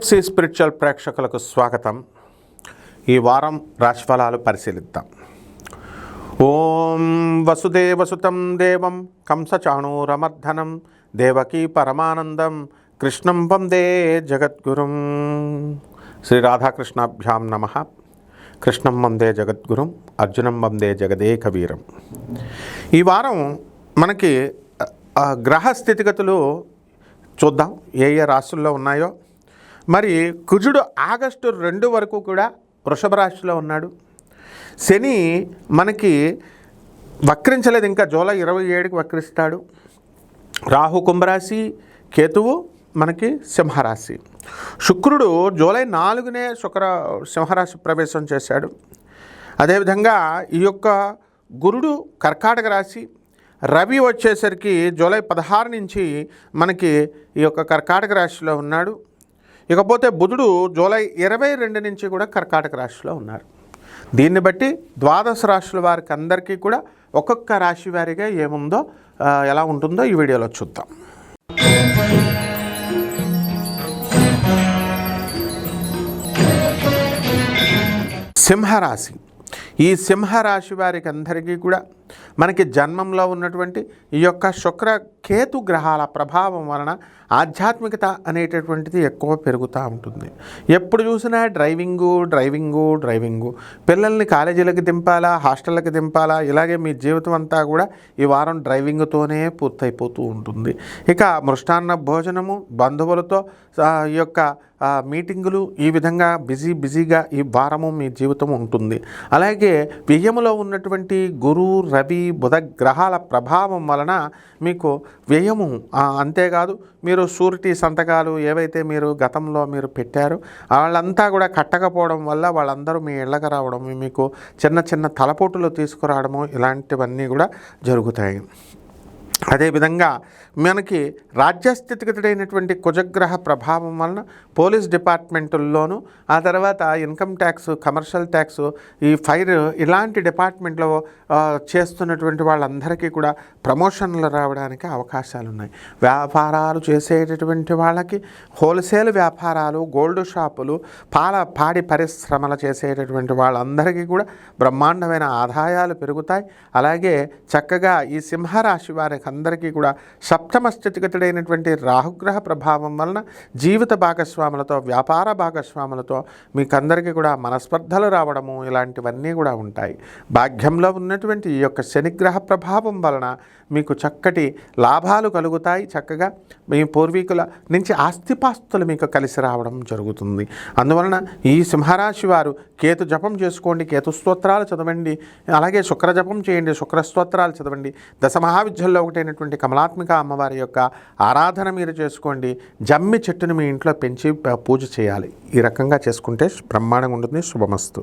PFC spiritual ప్రేక్షకులకు స్వాగతం. ఈ వారం రాశిఫలాలు పరిశీలిద్దాం. ఓం వసుదేవసుతం దేవం కంసచాణూరమర్ధనం దేవకీ పరమానందం కృష్ణం వందే జగద్గురుం. శ్రీ రాధాకృష్ణాభ్యాం నమః. కృష్ణం వందే జగద్గురుం, అర్జునం వందే జగదేకవీరం. ఈ వారం మనకి గ్రహ స్థితిగతులు చూద్దాం, ఏ ఏ రాశుల్లో ఉన్నాయో. మరి కుజుడు ఆగస్టు 2 వరకు కూడా వృషభ రాశిలో ఉన్నాడు. శని మనకి వక్రించలేదు, ఇంకా జూలై 27కి వక్రిస్తాడు. రాహు కుంభరాశి, కేతువు మనకి సింహరాశి. శుక్రుడు జూలై 4నే సింహరాశి ప్రవేశం చేశాడు. అదేవిధంగా ఈ యొక్క గురుడు కర్కాటక రాశి, రవి వచ్చేసరికి జూలై 16 నుంచి మనకి ఈ యొక్క కర్కాటక రాశిలో ఉన్నాడు. ఇకపోతే బుధుడు జూలై 22 నుంచి కూడా కర్కాటక రాశిలో ఉన్నారు. దీన్ని బట్టి ద్వాదశ రాశుల వారికి అందరికీ కూడా ఒక్కొక్క రాశి వారిగా ఏముందో ఎలా ఉంటుందో ఈ వీడియోలో చూద్దాం. సింహరాశి. ఈ సింహరాశి వారికి అందరికీ కూడా మనకి జన్మంలో ఉన్నటువంటి ఈ యొక్క శుక్ర కేతు గ్రహాల ప్రభావం వలన ఆధ్యాత్మికత అనేటటువంటిది ఎక్కువ పెరుగుతూ ఉంటుంది. ఎప్పుడు చూసినా డ్రైవింగు, పిల్లల్ని కాలేజీలకు దింపాలా, హాస్టళ్ళకి దింపాలా, ఇలాగే మీ జీవితం అంతా కూడా ఈ వారం డ్రైవింగ్తోనే పూర్తయిపోతూ ఉంటుంది. ఇక మృష్టాన్న భోజనము, బంధువులతో ఈ యొక్క మీటింగులు, ఈ విధంగా బిజీగా ఈ వారము మీ జీవితం ఉంటుంది. అలాగే వ్యయములో ఉన్నటువంటి గురు, రవి, బుధ గ్రహాల ప్రభావం వలన మీకు వ్యయము, అంతేకాదు మీరు షూరిటీ సంతకాలు ఏవైతే మీరు గతంలో మీరు పెట్టారో వాళ్ళంతా కూడా కట్టకపోవడం వల్ల వాళ్ళందరూ మీ ఇళ్ళకి రావడం, మీకు చిన్న తలపోటులు తీసుకురావడము, ఇలాంటివన్నీ కూడా జరుగుతాయి. అదేవిధంగా మనకి రాజ్యస్థితిగతుడైనటువంటి కుజగ్రహ ప్రభావం వలన పోలీస్ డిపార్ట్మెంటుల్లోనూ, ఆ తర్వాత ఇన్కమ్ ట్యాక్స్, కమర్షియల్ ట్యాక్స్, ఈ ఫైర్, ఇలాంటి డిపార్ట్మెంట్లో చేస్తున్నటువంటి వాళ్ళందరికీ కూడా ప్రమోషన్లు రావడానికి అవకాశాలు ఉన్నాయి. వ్యాపారాలు చేసేటటువంటి వాళ్ళకి, హోల్సేల్ వ్యాపారాలు, గోల్డ్ షాపులు, పాడి పరిశ్రమలు చేసేటటువంటి వాళ్ళందరికీ కూడా బ్రహ్మాండమైన ఆదాయాలు పెరుగుతాయి. అలాగే చక్కగా ఈ సింహరాశి వారికి అందరికీ కూడా సప్తమ స్థితిగతుడైనటువంటి రాహుగ్రహ ప్రభావం వలన జీవిత భాగస్వాములతో, వ్యాపార భాగస్వాములతో మీకందరికీ కూడా మనస్పర్ధలు రావడము, ఇలాంటివన్నీ కూడా ఉంటాయి. భాగ్యంలో ఉన్నటువంటి ఈ యొక్క శనిగ్రహ ప్రభావం వలన మీకు చక్కటి లాభాలు కలుగుతాయి. చక్కగా మీ పూర్వీకుల నుంచి ఆస్తిపాస్తులు మీకు కలిసి రావడం జరుగుతుంది. అందువలన ఈ సింహరాశి వారు కేతు జపం చేసుకోండి, కేతు స్తోత్రాలు చదవండి. అలాగే శుక్ర జపం చేయండి, శుక్ర స్తోత్రాలు చదవండి. దశ మహావిద్యల్లో ఒకటైనటువంటి కమలాత్మిక అమ్మవారి యొక్క ఆరాధన మీరు చేసుకోండి. జమ్మి చెట్టును మీ ఇంట్లో పెంచి పూజ చేయాలి. ఈ రకంగా చేసుకుంటే బ్రహ్మాండంగా ఉంటుంది. శుభమస్తు.